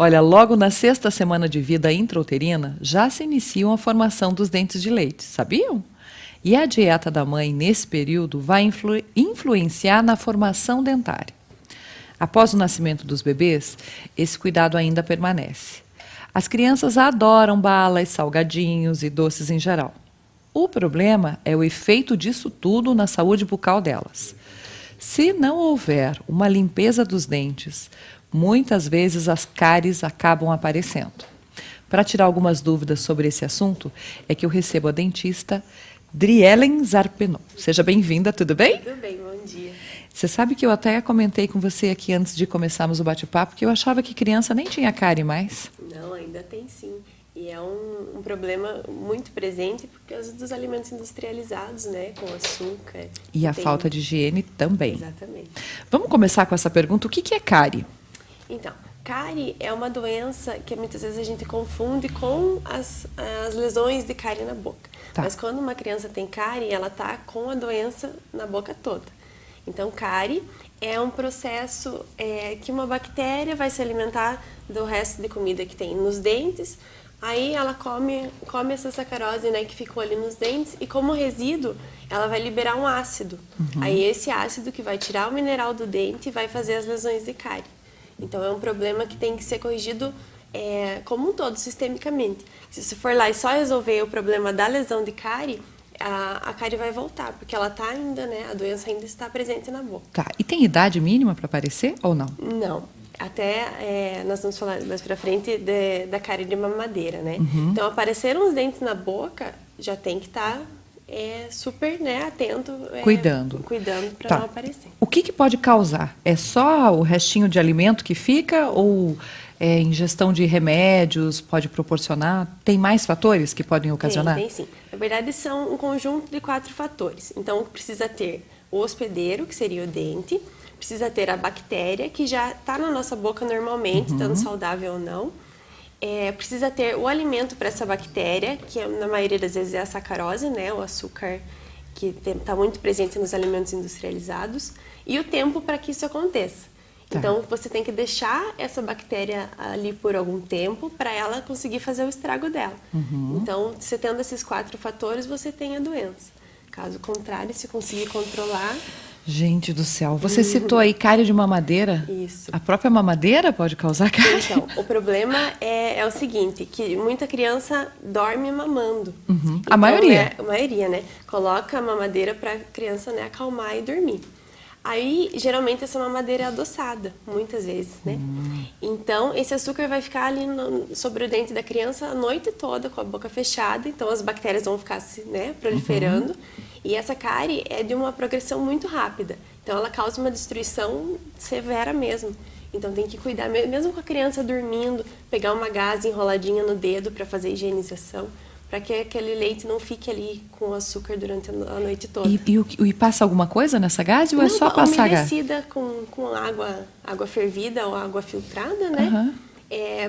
Olha, logo na 6ª semana de vida intrauterina, já se iniciam a formação dos dentes de leite, sabiam? E a dieta da mãe, nesse período, vai influenciar na formação dentária. Após o nascimento dos bebês, esse cuidado ainda permanece. As crianças adoram balas, salgadinhos e doces em geral. O problema é o efeito disso tudo na saúde bucal delas. Se não houver uma limpeza dos dentes, muitas vezes as cáries acabam aparecendo. Para tirar algumas dúvidas sobre esse assunto, é que eu recebo a dentista Driellen Zarpenot. Seja bem-vinda, tudo bem? Tudo bem, bom dia. Você sabe que eu até comentei com você aqui antes de começarmos o bate-papo que eu achava que criança nem tinha cárie mais. Não, ainda tem sim. E é um problema muito presente por causa dos alimentos industrializados, né? Com açúcar. E a falta de higiene também. Exatamente. Vamos começar com essa pergunta. O que é cárie? Então, cárie é uma doença que muitas vezes a gente confunde com as lesões de cárie na boca. Tá. Mas quando uma criança tem cárie, ela está com a doença na boca toda. Então, cárie é um processo que uma bactéria vai se alimentar do resto de comida que tem nos dentes. Aí ela come essa sacarose, né, que ficou ali nos dentes, e como resíduo, ela vai liberar um ácido. Aí esse ácido que vai tirar o mineral do dente vai fazer as lesões de cárie. Então é um problema que tem que ser corrigido como um todo, sistemicamente. Se você for lá e só resolver o problema da lesão de cárie, a cárie vai voltar, porque ela está ainda, né, a doença ainda está presente na boca. Tá. E tem idade mínima para aparecer ou não? Não. Até nós vamos falar mais pra frente da cárie de mamadeira, né? Então, apareceram os dentes na boca, já tem que estar super, né, atento. Cuidando para tá. não aparecer. O que pode causar? É só o restinho de alimento que fica ou ingestão de remédios pode proporcionar? Tem mais fatores que podem ocasionar? Tem sim. Na verdade, são um conjunto de 4 fatores. Então, precisa ter o hospedeiro, que seria o dente. Precisa ter a bactéria, que já está na nossa boca normalmente, estando saudável ou não. Precisa ter o alimento para essa bactéria, que na maioria das vezes é a sacarose, né? O açúcar que está muito presente nos alimentos industrializados. E o tempo para que isso aconteça. Tá. Então, você tem que deixar essa bactéria ali por algum tempo para ela conseguir fazer o estrago dela. Então, você tendo esses 4 fatores, você tem a doença. Caso contrário, se conseguir controlar... Gente do céu, você citou aí cárie de mamadeira? Isso. A própria mamadeira pode causar cárie? Então, o problema é o seguinte, que muita criança dorme mamando. Então, A maioria? Né, a maioria, né? Coloca a mamadeira para a criança, né, acalmar e dormir. Aí, geralmente, essa mamadeira é adoçada, muitas vezes, né? Então, esse açúcar vai ficar ali sobre o dente da criança a noite toda, com a boca fechada. Então, as bactérias vão ficar, né, proliferando. E essa cárie é de uma progressão muito rápida. Então, ela causa uma destruição severa mesmo. Então, tem que cuidar, mesmo com a criança dormindo, pegar uma gaze enroladinha no dedo para fazer higienização, para que aquele leite não fique ali com açúcar durante a noite toda. E passa alguma coisa nessa gaze ou é só passar gaze? Umedecida com água fervida ou água filtrada, né?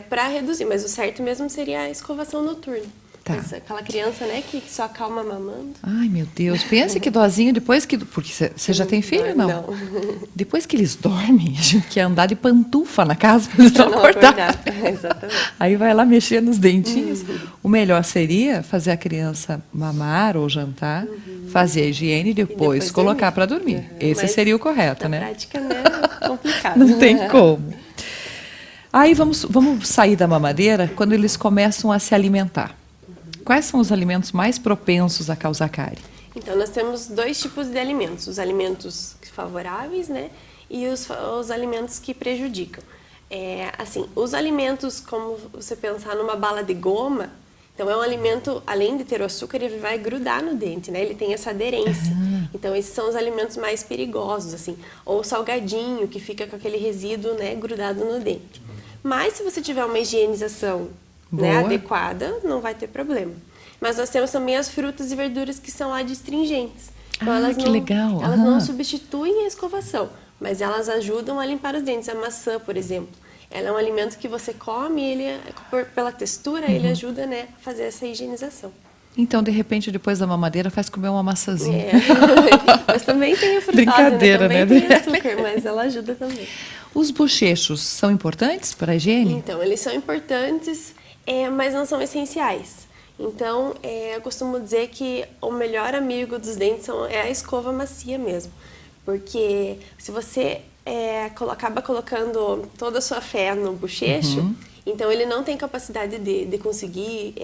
Para reduzir. Mas o certo mesmo seria a escovação noturna. Tá. Aquela criança, né, que só acalma mamando. Ai, meu Deus. Pense que dozinho depois que... Porque você já tem filho, não? Não. Depois que eles dormem, a gente quer andar de pantufa na casa para eles não acordar. Exatamente. Aí vai lá mexer nos dentinhos. O melhor seria fazer a criança mamar ou jantar, fazer a higiene e depois colocar para dormir. Esse seria o correto, né? Na prática, né, é complicado. Não tem como. Aí vamos sair da mamadeira quando eles começam a se alimentar. Quais são os alimentos mais propensos a causar cárie? Então, nós temos 2 tipos de alimentos. Os alimentos favoráveis, né? E os alimentos que prejudicam. Assim, os alimentos, como você pensar numa bala de goma, então é um alimento, além de ter o açúcar, ele vai grudar no dente, né? Ele tem essa aderência. Então, esses são os alimentos mais perigosos, assim. Ou o salgadinho, que fica com aquele resíduo, né, grudado no dente. Mas, se você tiver uma higienização, né, adequada, não vai ter problema. Mas nós temos também as frutas e verduras que são adstringentes. Então, legal. Elas não substituem a escovação, mas elas ajudam a limpar os dentes. A maçã, por exemplo, ela é um alimento que você come e ele, pela textura, ele ajuda, né, a fazer essa higienização. Então, de repente, depois da mamadeira, faz comer uma maçãzinha. Mas também tem a frutose, Brincadeira, né? Também tem açúcar, mas ela ajuda também. Os bochechos são importantes para a higiene? Então, eles são importantes, mas não são essenciais. Então, eu costumo dizer que o melhor amigo dos dentes é a escova macia mesmo. Porque se você acaba colocando toda a sua fé no bochecho, então ele não tem capacidade de conseguir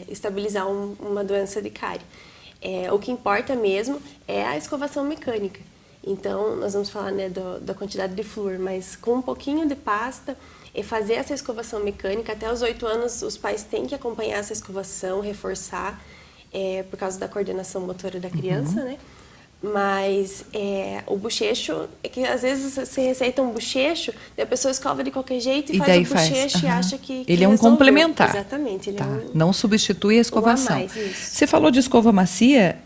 estabilizar uma doença de cárie. O que importa mesmo é a escovação mecânica. Então, nós vamos falar, né, da quantidade de flúor, mas com um pouquinho de pasta e fazer essa escovação mecânica. Até os 8 anos, os pais têm que acompanhar essa escovação, reforçar, por causa da coordenação motora da criança, né? Mas o bochecho, é que às vezes você receita um bochecho, e a pessoa escova de qualquer jeito e faz o bochecho e acha que ele é um resolveu. complementar. Exatamente. Ele não substitui a escovação. a mais, isso. Você falou de escova macia,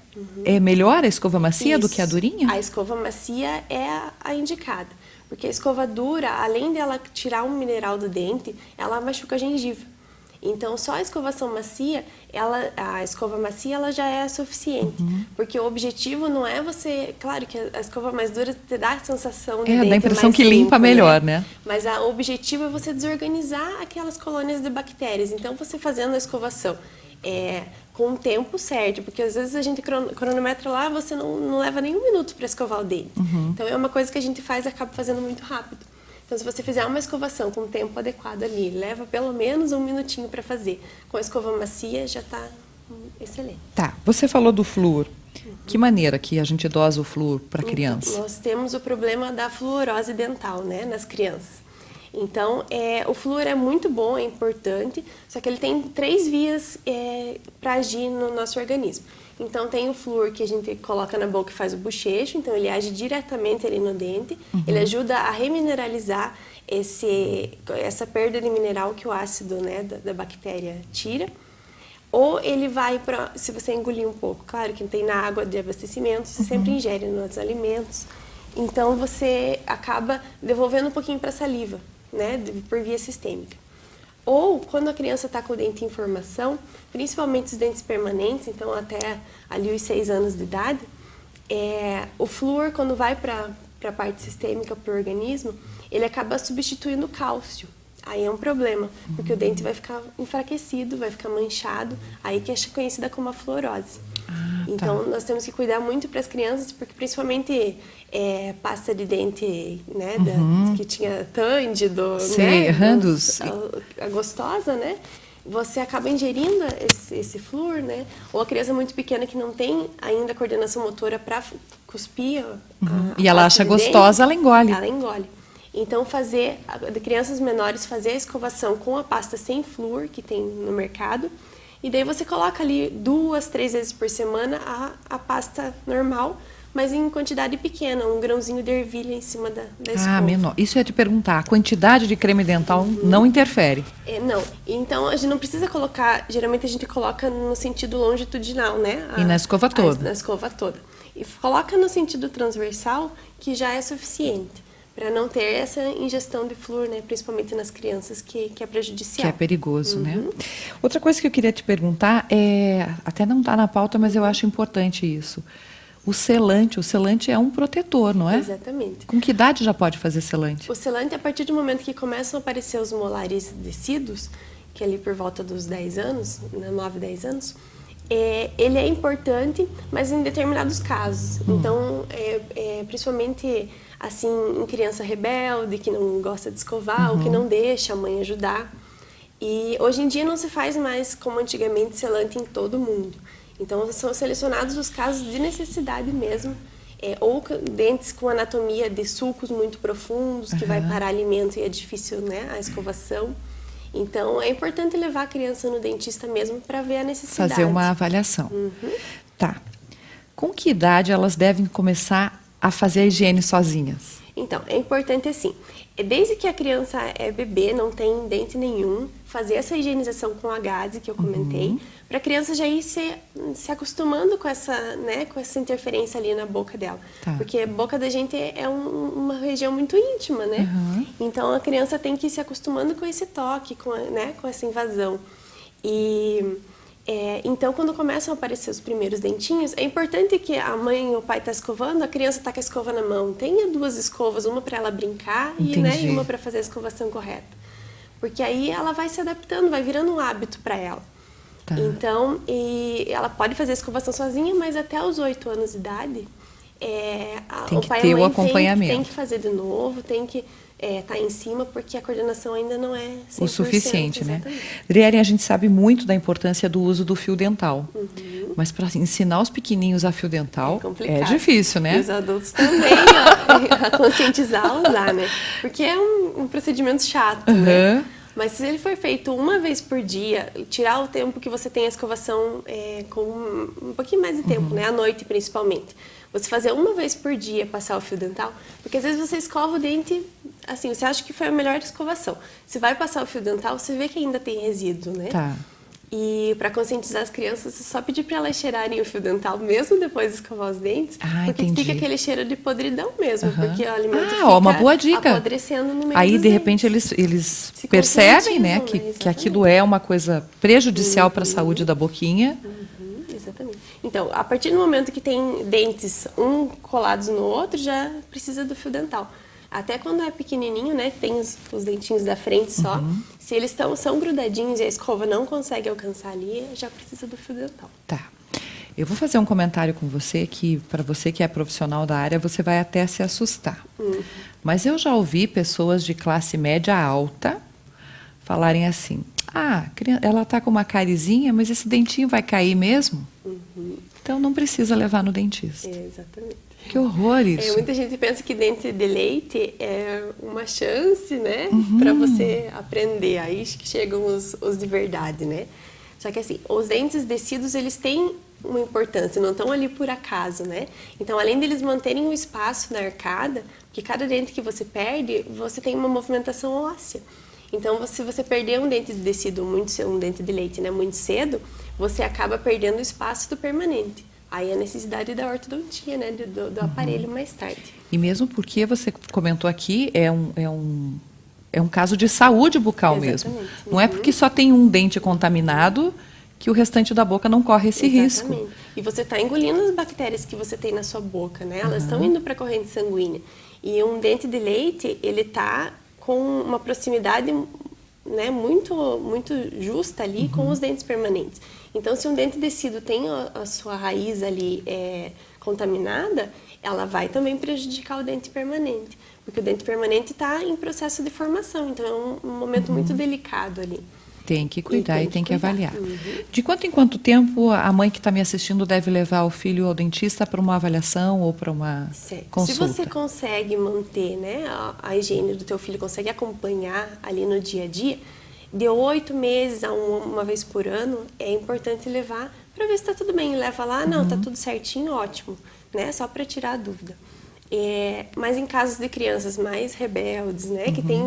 é melhor a escova macia do que a durinha? A escova macia é a indicada, porque a escova dura, além dela tirar um mineral do dente, ela machuca a gengiva. Então, só a escovação macia, a escova macia ela já é suficiente. Porque o objetivo não é você... Claro que a escova mais dura te dá a sensação de dente dá a impressão mais que limpa melhor, né? Mas o objetivo é você desorganizar aquelas colônias de bactérias. Então, você fazendo a escovação com o tempo certo, porque às vezes a gente cronometra lá, você não leva nem um minuto para escovar o dente. Então, é uma coisa que a gente faz e acaba fazendo muito rápido. Então, se você fizer uma escovação com o tempo adequado ali, leva pelo menos um minutinho para fazer. Com a escova macia, já está excelente. Tá, você falou do flúor. Que maneira que a gente dosa o flúor para criança? Nós temos o problema da fluorose dental, né, nas crianças. Então, o flúor é muito bom, é importante, só que ele tem 3 vias para agir no nosso organismo. Então, tem o flúor que a gente coloca na boca e faz o bochecho, então ele age diretamente ali no dente, ele ajuda a remineralizar essa perda de mineral que o ácido, né, da bactéria tira. Ou ele vai se você engolir um pouco, claro que tem na água de abastecimento, você sempre ingere nos alimentos, então você acaba devolvendo um pouquinho para a saliva, né, por via sistêmica. Ou, quando a criança está com o dente em formação, principalmente os dentes permanentes, então até ali os 6 anos de idade, o flúor, quando vai para a parte sistêmica, para o organismo, ele acaba substituindo o cálcio. Aí é um problema, porque o dente vai ficar enfraquecido, vai ficar manchado, aí que é conhecida como a fluorose. Então, nós temos que cuidar muito para as crianças, porque pasta de dente, né, que tinha Tândido, né, a gostosa, né, você acaba ingerindo esse flúor, né, ou a criança muito pequena que não tem ainda coordenação motora para cuspir e ela acha gostosa, ela engole. Ela engole. Então, de crianças menores, fazer a escovação com a pasta sem flúor que tem no mercado. E daí você coloca ali 2, 3 vezes por semana a pasta normal, mas em quantidade pequena, um grãozinho de ervilha em cima da escova. Menor. Isso eu ia te perguntar, a quantidade de creme dental não interfere? Não. Então, a gente não precisa colocar, geralmente a gente coloca no sentido longitudinal, né? E na escova toda? Na escova toda. E coloca no sentido transversal, que já é suficiente. Para não ter essa ingestão de flúor, né, principalmente nas crianças, que é prejudicial. Que é perigoso, né? Outra coisa que eu queria te perguntar até não está na pauta, mas eu acho importante isso. O selante é um protetor, não é? Exatamente. Com que idade já pode fazer selante? O selante, a partir do momento que começam a aparecer os molares descidos, que é ali por volta dos 10 anos, 9, 10 anos, ele é importante, mas em determinados casos. Então, principalmente assim, em criança rebelde, que não gosta de escovar, ou que não deixa a mãe ajudar. E hoje em dia não se faz mais, como antigamente, selante em todo mundo. Então, são selecionados os casos de necessidade mesmo, ou dentes com anatomia de sulcos muito profundos, que vai parar alimento e é difícil, né, a escovação. Então, é importante levar a criança no dentista mesmo para ver a necessidade. Fazer uma avaliação. Tá. Com que idade elas devem começar a fazer a higiene sozinhas? Então, é importante assim, desde que a criança é bebê, não tem dente nenhum, fazer essa higienização com a gaze que eu comentei, para a criança já ir se acostumando com essa interferência ali na boca dela. Tá. Porque a boca da gente é uma região muito íntima, né? Então, a criança tem que ir se acostumando com esse toque, com essa invasão. E Então, quando começam a aparecer os primeiros dentinhos, é importante que a mãe ou o pai está escovando, a criança está com a escova na mão. Tenha 2 escovas, uma para ela brincar e uma para fazer a escovação correta. Porque aí ela vai se adaptando, vai virando um hábito para ela. Tá. Então, e ela pode fazer a escovação sozinha, mas até os 8 anos de idade, o pai e a mãe tem que fazer de novo, tem que tá em cima, porque a coordenação ainda não é 100%, o suficiente, exatamente. né? Adriele, a gente sabe muito da importância do uso do fio dental. Mas para ensinar os pequenininhos a fio dental é difícil, né? E os adultos também a conscientizar a usar, né? Porque é um procedimento chato, né? Mas se ele for feito uma vez por dia, tirar o tempo que você tem a escovação com um pouquinho mais de tempo, né? À noite, principalmente. Você fazer uma vez por dia passar o fio dental, porque às vezes você escova o dente, assim, você acha que foi a melhor escovação. Você vai passar o fio dental, você vê que ainda tem resíduo, né? Tá. E para conscientizar as crianças, você só pedir para elas cheirarem o fio dental, mesmo depois de escovar os dentes, porque fica aquele cheiro de podridão mesmo, porque o alimento fica uma boa dica. Apodrecendo no meio Aí, dos de repente, dentes. eles percebem, né, que aquilo é uma coisa prejudicial para a saúde da boquinha. Exatamente. Então, a partir do momento que tem dentes um colados no outro, já precisa do fio dental. Até quando é pequenininho, né, tem os dentinhos da frente só, se eles são grudadinhos e a escova não consegue alcançar ali, já precisa do fio dental. Tá. Eu vou fazer um comentário com você que, para você que é profissional da área, você vai até se assustar. Mas eu já ouvi pessoas de classe média alta falarem assim: ela está com uma carizinha, mas esse dentinho vai cair mesmo? Então não precisa levar no dentista. Exatamente. Que horror isso. Muita gente pensa que dente de leite é uma chance, né, para você aprender. Aí que chegam os de verdade, né? Só que assim, os dentes descidos, eles têm uma importância, não estão ali por acaso, né? Então, além deles manterem o espaço na arcada, porque cada dente que você perde, você tem uma movimentação óssea. Então, se você perder um dente de descido, um dente de leite, né, muito cedo, você acaba perdendo o espaço do permanente. Aí a necessidade da ortodontia, né, do aparelho mais tarde. E mesmo porque você comentou aqui, é um caso de saúde bucal mesmo. Não é porque só tem um dente contaminado que o restante da boca não corre esse risco. E você está engolindo as bactérias que você tem na sua boca, né? Elas estão indo para a corrente sanguínea. E um dente de leite, ele está com uma proximidade, né, muito, muito justa ali com os dentes permanentes. Então, se um dente descido tem a sua raiz ali contaminada, ela vai também prejudicar o dente permanente. Porque o dente permanente está em processo de formação, então é um momento muito delicado ali. Tem que cuidar e tem que avaliar. De quanto em quanto tempo a mãe que está me assistindo deve levar o filho ao dentista para uma avaliação ou para uma consulta? Se você consegue manter, né, a higiene do teu filho, consegue acompanhar ali no dia a dia, de 8 meses a uma vez por ano, é importante levar para ver se está tudo bem. Leva lá, não, está tudo certinho, ótimo, né? Só para tirar a dúvida. Mas em casos de crianças mais rebeldes, né, que tem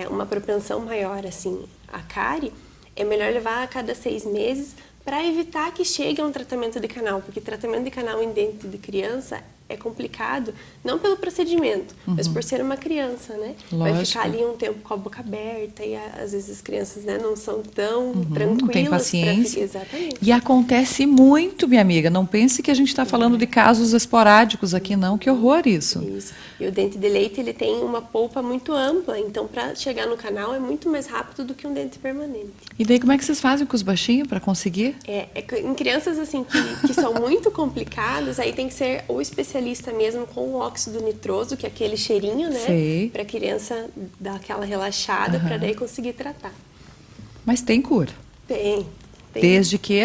uma propensão maior assim a cárie, é melhor levar a cada 6 meses para evitar que chegue a um tratamento de canal, porque tratamento de canal em dente de criança é complicado, não pelo procedimento, mas por ser uma criança, né? Lógico. Vai ficar ali um tempo com a boca aberta e às vezes as crianças, né, não são tão tranquilas. Não tem paciência. Exatamente. E acontece muito, minha amiga. Não pense que a gente está falando de casos esporádicos aqui, não. Que horror isso. Isso. E o dente de leite, ele tem uma polpa muito ampla, então para chegar no canal é muito mais rápido do que um dente permanente. E daí como é que vocês fazem com os baixinhos para conseguir? Em crianças assim que são muito complicadas, aí tem que ser o especialista mesmo com o óxido nitroso, que é aquele cheirinho, né? Para a criança dar aquela relaxada, para daí conseguir tratar. Mas tem cura? Tem. Desde que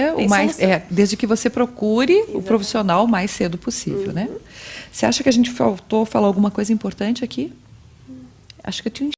desde que você procure o profissional o mais cedo possível, né? Você acha que a gente faltou falar alguma coisa importante aqui? Acho que eu tinha